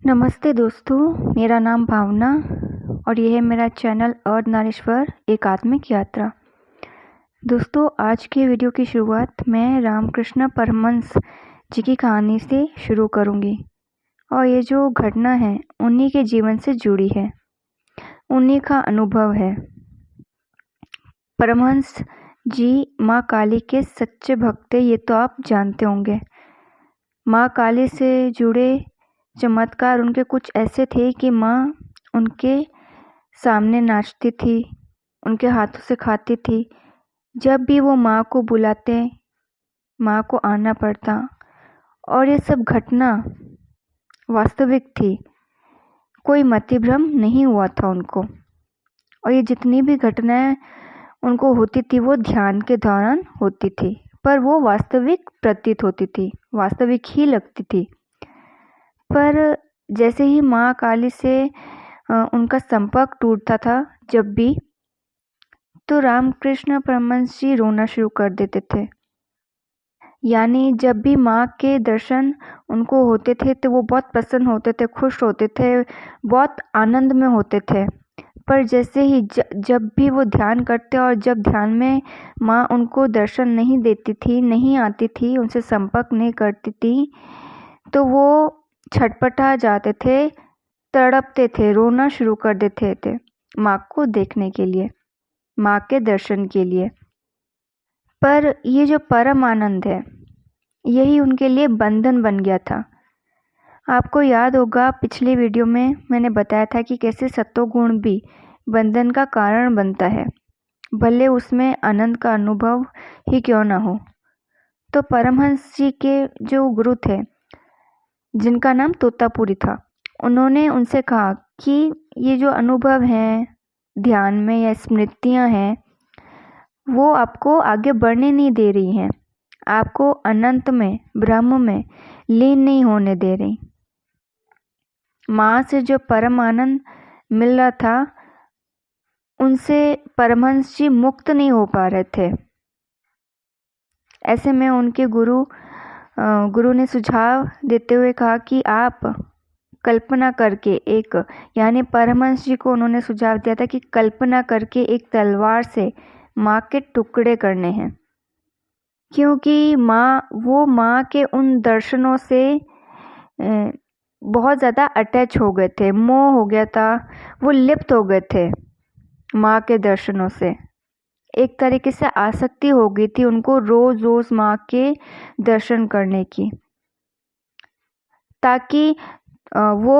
नमस्ते दोस्तों, मेरा नाम भावना और यह है मेरा चैनल अर्धनारीश्वर एकात्मिक यात्रा। दोस्तों, आज के वीडियो की शुरुआत मैं रामकृष्ण परमहंस जी की कहानी से शुरू करूंगी और ये जो घटना है उन्हीं के जीवन से जुड़ी है, उन्हीं का अनुभव है। परमहंस जी माँ काली के सच्चे भक्त थे, ये तो आप जानते होंगे। माँ काली से जुड़े चमत्कार उनके कुछ ऐसे थे कि माँ उनके सामने नाचती थी, उनके हाथों से खाती थी। जब भी वो माँ को बुलाते, माँ को आना पड़ता और ये सब घटना वास्तविक थी, कोई मतिभ्रम नहीं हुआ था उनको। और ये जितनी भी घटनाएं उनको होती थी वो ध्यान के दौरान होती थी, पर वो वास्तविक प्रतीत होती थी, वास्तविक ही लगती थी। पर जैसे ही माँ काली से उनका संपर्क टूटता था जब भी, तो रामकृष्ण परमहंस जी रोना शुरू कर देते थे। यानी जब भी माँ के दर्शन उनको होते थे तो वो बहुत प्रसन्न होते थे, खुश होते थे, बहुत आनंद में होते थे। पर जैसे ही जब भी वो ध्यान करते और जब ध्यान में माँ उनको दर्शन नहीं देती थी, नहीं आती थी, उनसे संपर्क नहीं करती थी, तो वो छटपटा जाते थे, तड़पते थे, रोना शुरू कर देते थे माँ को देखने के लिए, माँ के दर्शन के लिए। पर ये जो परम आनंद है यही उनके लिए बंधन बन गया था। आपको याद होगा पिछले वीडियो में मैंने बताया था कि कैसे सत्वगुण भी बंधन का कारण बनता है, भले उसमें आनंद का अनुभव ही क्यों ना हो। तो परमहंस जी के जो गुरु थे जिनका नाम तोतापुरी था, उन्होंने उनसे कहा कि ये जो अनुभव हैं ध्यान में या स्मृतियां हैं वो आपको आगे बढ़ने नहीं दे रही हैं, आपको अनंत में, ब्रह्म में लीन नहीं होने दे रही। माँ से जो परम आनंद मिल रहा था उनसे परमहंस जी मुक्त नहीं हो पा रहे थे। ऐसे में उनके गुरु ने सुझाव देते हुए कहा कि आप कल्पना करके एक, यानी परमहंस जी को उन्होंने सुझाव दिया था कि कल्पना करके एक तलवार से माँ के टुकड़े करने हैं, क्योंकि वो माँ के उन दर्शनों से बहुत ज़्यादा अटैच हो गए थे, मोह हो गया था, वो लिप्त हो गए थे माँ के दर्शनों से। एक तरीके से आसक्ति हो गई थी उनको रोज रोज माँ के दर्शन करने की, ताकि वो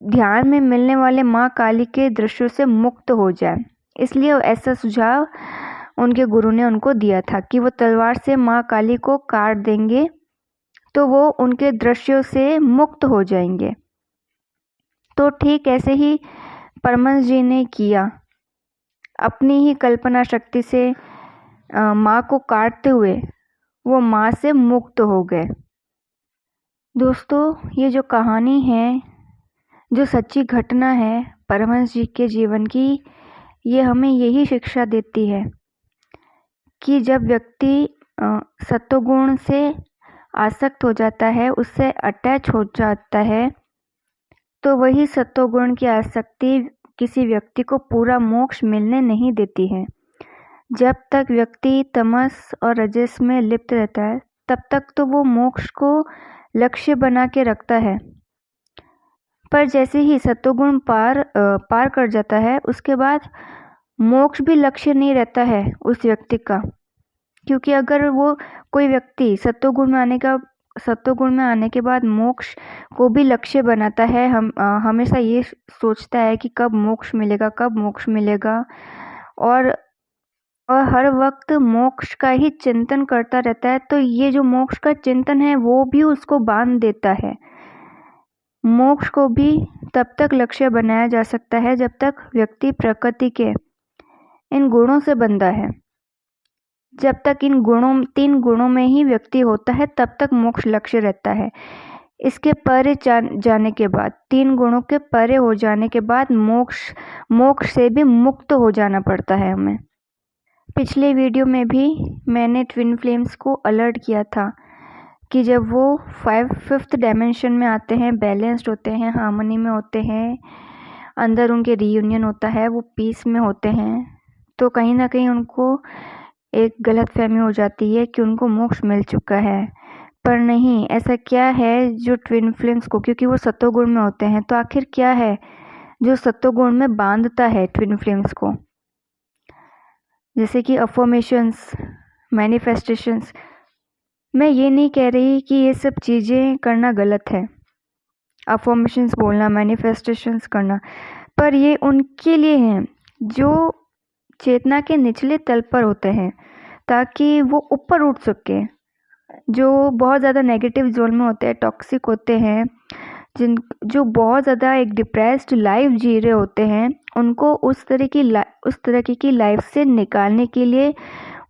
ध्यान में मिलने वाले माँ काली के दृश्यों से मुक्त हो जाए। इसलिए ऐसा सुझाव उनके गुरु ने उनको दिया था कि वो तलवार से माँ काली को काट देंगे तो वो उनके दृश्यों से मुक्त हो जाएंगे। तो ठीक ऐसे ही परमहंस जी ने किया, अपनी ही कल्पना शक्ति से माँ को काटते हुए वो माँ से मुक्त हो गए। दोस्तों, ये जो कहानी है, जो सच्ची घटना है परमहंस जी के जीवन की, ये हमें यही शिक्षा देती है कि जब व्यक्ति सत्वगुण से आसक्त हो जाता है, उससे अटैच हो जाता है, तो वही सत्वगुण की आसक्ति किसी व्यक्ति को पूरा मोक्ष मिलने नहीं देती है। जब तक व्यक्ति तमस और रजस में लिप्त रहता है तब तक तो वो मोक्ष को लक्ष्य बना के रखता है, पर जैसे ही सत्वगुण पार कर जाता है उसके बाद मोक्ष भी लक्ष्य नहीं रहता है उस व्यक्ति का। क्योंकि अगर वो कोई व्यक्ति सत्वगुण में आने के बाद मोक्ष को भी लक्ष्य बनाता है, हमेशा ये सोचता है कि कब मोक्ष मिलेगा, कब मोक्ष मिलेगा, और हर वक्त मोक्ष का ही चिंतन करता रहता है, तो ये जो मोक्ष का चिंतन है वो भी उसको बांध देता है। मोक्ष को भी तब तक लक्ष्य बनाया जा सकता है जब तक व्यक्ति प्रकृति के इन गुणों से बंधा है। जब तक इन तीन गुणों में ही व्यक्ति होता है तब तक मोक्ष लक्ष्य रहता है। इसके परे जाने के बाद, तीन गुणों के परे हो जाने के बाद मोक्ष से भी मुक्त हो जाना पड़ता है हमें। पिछले वीडियो में भी मैंने ट्विन फ्लेम्स को अलर्ट किया था कि जब वो फिफ्थ डायमेंशन में आते हैं, बैलेंस्ड होते हैं, हार्मनी में होते हैं, अंदर उनके रीयूनियन होता है, वो पीस में होते हैं, तो कहीं ना कहीं उनको एक गलतफहमी हो जाती है कि उनको मोक्ष मिल चुका है। पर नहीं, ऐसा क्या है जो ट्विन फ्लेम्स को, क्योंकि वो सत्वगुण में होते हैं, तो आखिर क्या है जो सत्वगुण में बांधता है ट्विन फ्लेम्स को? जैसे कि अफर्मेशंस, मैनिफेस्टेशंस। मैं ये नहीं कह रही कि ये सब चीज़ें करना गलत है, अफर्मेशंस बोलना, मैनिफेस्टेशंस करना, पर ये उनके लिए हैं जो चेतना के निचले तल पर होते हैं, ताकि वो ऊपर उठ सके। जो बहुत ज़्यादा नेगेटिव जोन में होते हैं, टॉक्सिक होते हैं, जो बहुत ज़्यादा एक डिप्रेस्ड लाइफ जी रहे होते हैं, उनको उस तरह की लाइफ से निकालने के लिए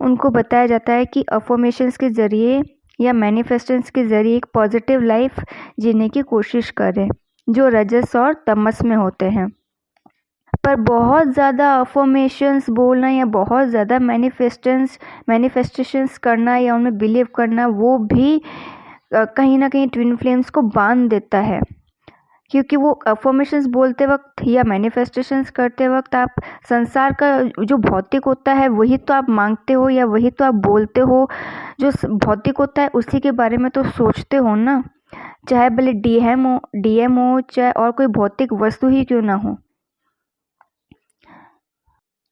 उनको बताया जाता है कि अफर्मेशंस के ज़रिए या मैनिफेस्टेशंस के ज़रिए एक पॉजिटिव लाइफ जीने की कोशिश करें, जो रजस और तमस में होते हैं। पर बहुत ज़्यादा अफर्मेशंस बोलना या बहुत ज़्यादा मैनिफेस्टेशंस करना या उनमें बिलीव करना, वो भी कहीं ना कहीं ट्विन फ्लेम्स को बांध देता है, क्योंकि वो अफर्मेशंस बोलते वक्त या मैनिफेस्टेशंस करते वक्त आप संसार का जो भौतिक होता है वही तो आप मांगते हो या वही तो आप बोलते हो। जो भौतिक होता है उसी के बारे में तो सोचते हो ना, चाहे भले डीएम हो चाहे और कोई भौतिक वस्तु ही क्यों ना हो।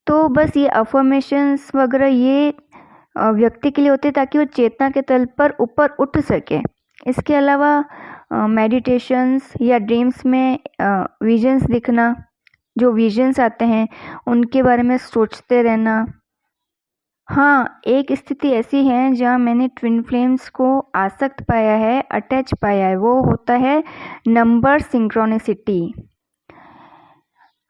तो बस ये अफर्मेशंस वगैरह ये व्यक्ति के लिए होते ताकि वो चेतना के तल पर ऊपर उठ सके। इसके अलावा मेडिटेशंस या ड्रीम्स में विजन्स दिखना, जो विजन्स आते हैं उनके बारे में सोचते रहना। हाँ, एक स्थिति ऐसी है जहाँ मैंने ट्विन फ्लेम्स को आसक्त पाया है, अटैच पाया है, वो होता है नंबर सिंक्रोनिसिटी।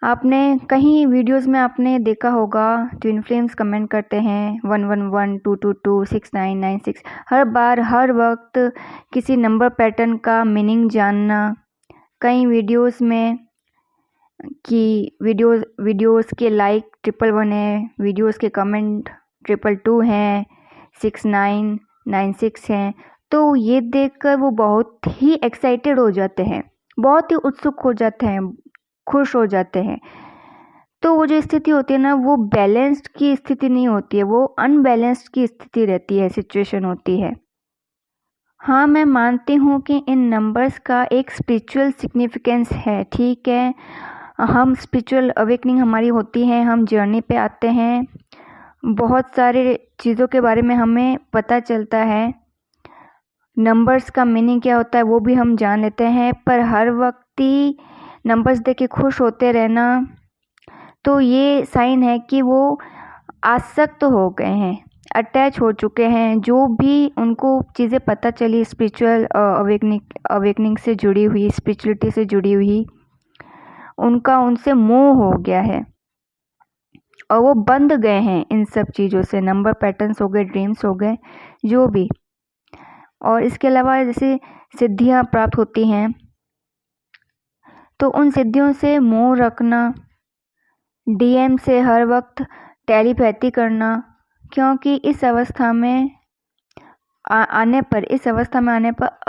आपने कहीं वीडियोस में आपने देखा होगा, ट्विन फ्लेम्स कमेंट करते हैं 111 222 6996, हर बार हर वक्त किसी नंबर पैटर्न का मीनिंग जानना। कई वीडियोस में कि वीडियोस के लाइक 111 है, वीडियोस के कमेंट 222 हैं, 6996 हैं, तो ये देखकर वो बहुत ही एक्साइटेड हो जाते हैं, बहुत ही उत्सुक हो जाते हैं, खुश हो जाते हैं। तो वो जो स्थिति होती है ना, वो बैलेंस्ड की स्थिति नहीं होती है, वो अनबैलेंस्ड की स्थिति रहती है, सिचुएशन होती है। हाँ, मैं मानती हूँ कि इन नंबर्स का एक स्पिरिचुअल सिग्निफिकेंस है, ठीक है। हम स्पिरिचुअल अवेकनिंग हमारी होती है, हम जर्नी पे आते हैं, बहुत सारे चीज़ों के बारे में हमें पता चलता है, नंबर्स का मीनिंग क्या होता है वो भी हम जान लेते हैं। पर हर वक्त ही नंबर्स देख के खुश होते रहना, तो ये साइन है कि वो आसक्त हो गए हैं, अटैच हो चुके हैं। जो भी उनको चीज़ें पता चली स्पिरिचुअल अवेकनिंग से जुड़ी हुई, स्पिरिचुअलिटी से जुड़ी हुई, उनका उनसे मोह हो गया है और वो बंध गए हैं इन सब चीज़ों से, नंबर पैटर्न्स हो गए, ड्रीम्स हो गए, जो भी। और इसके अलावा जैसे सिद्धियाँ प्राप्त होती हैं, तो उन सिद्धियों से मोह रखना, डीएम से हर वक्त टेलीपैथी करना, क्योंकि इस अवस्था में आने पर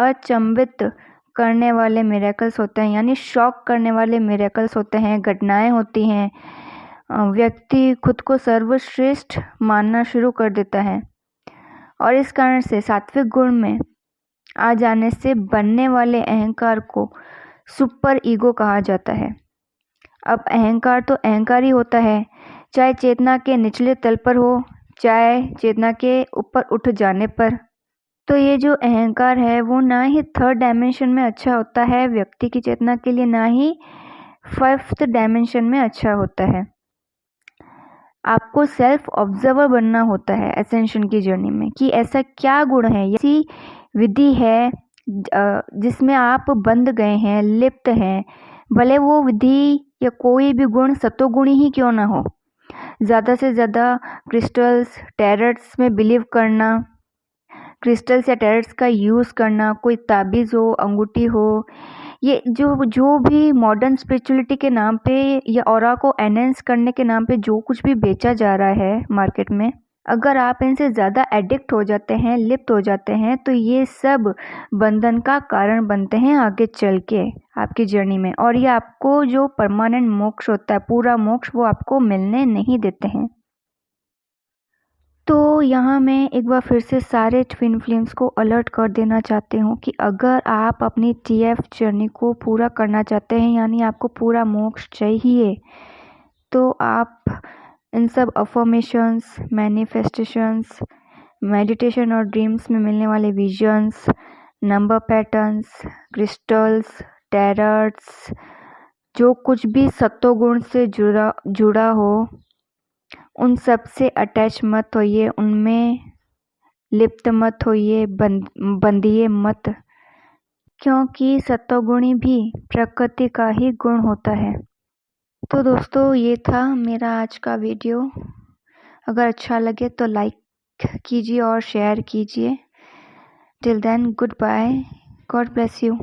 अचंभित करने वाले मिरेकल्स होते हैं, यानी शॉक करने वाले मिरेकल्स होते हैं, घटनाएं होती हैं। व्यक्ति खुद को सर्वश्रेष्ठ मानना शुरू कर देता है और इस कारण से सात्विक गुण में आ जाने से बनने वाले अहंकार को सुपर ईगो कहा जाता है। अब अहंकार तो अहंकार ही होता है, चाहे चेतना के निचले तल पर हो, चाहे चेतना के ऊपर उठ जाने पर। तो ये जो अहंकार है वो ना ही थर्ड डायमेंशन में अच्छा होता है व्यक्ति की चेतना के लिए, ना ही फिफ्थ डायमेंशन में अच्छा होता है। आपको सेल्फ ऑब्जर्वर बनना होता है एसेंशन की जर्नी में, कि ऐसा क्या गुण है, ऐसी विधि है जिसमें आप बंध गए हैं, लिप्त हैं, भले वो विधि या कोई भी गुण सत्वगुणी ही क्यों ना हो। ज़्यादा से ज़्यादा क्रिस्टल्स, टैरट्स में बिलीव करना, क्रिस्टल्स या टैरट्स का यूज़ करना, कोई ताबीज़ हो, अंगूठी हो, ये जो भी मॉडर्न स्पिरिचुअलिटी के नाम पे या ऑरा को एनहेंस करने के नाम पे जो कुछ भी बेचा जा रहा है मार्केट में, अगर आप इनसे ज़्यादा एडिक्ट हो जाते हैं, लिप्त हो जाते हैं, तो ये सब बंधन का कारण बनते हैं आगे चल के आपकी जर्नी में, और ये आपको जो परमानेंट मोक्ष होता है, पूरा मोक्ष, वो आपको मिलने नहीं देते हैं। तो यहाँ मैं एक बार फिर से सारे ट्विन फ्लेम्स को अलर्ट कर देना चाहती हूँ कि अगर आप अपनी TF जर्नी को पूरा करना चाहते हैं, यानी आपको पूरा मोक्ष चाहिए, तो आप इन सब अफर्मेशंस, मैनिफेस्टेशंस, मेडिटेशन और ड्रीम्स में मिलने वाले विजन्स, नंबर पैटर्न्स, क्रिस्टल्स, टैरट्स, जो कुछ भी सत्वगुण से जुड़ा हो, उन सब से अटैच मत होइए, उनमें लिप्त मत होइए, बंधिए मत, क्योंकि सत्वगुणी भी प्रकृति का ही गुण होता है। तो दोस्तों, ये था मेरा आज का वीडियो। अगर अच्छा लगे तो लाइक कीजिए और शेयर कीजिए। Till then, goodbye, God bless you.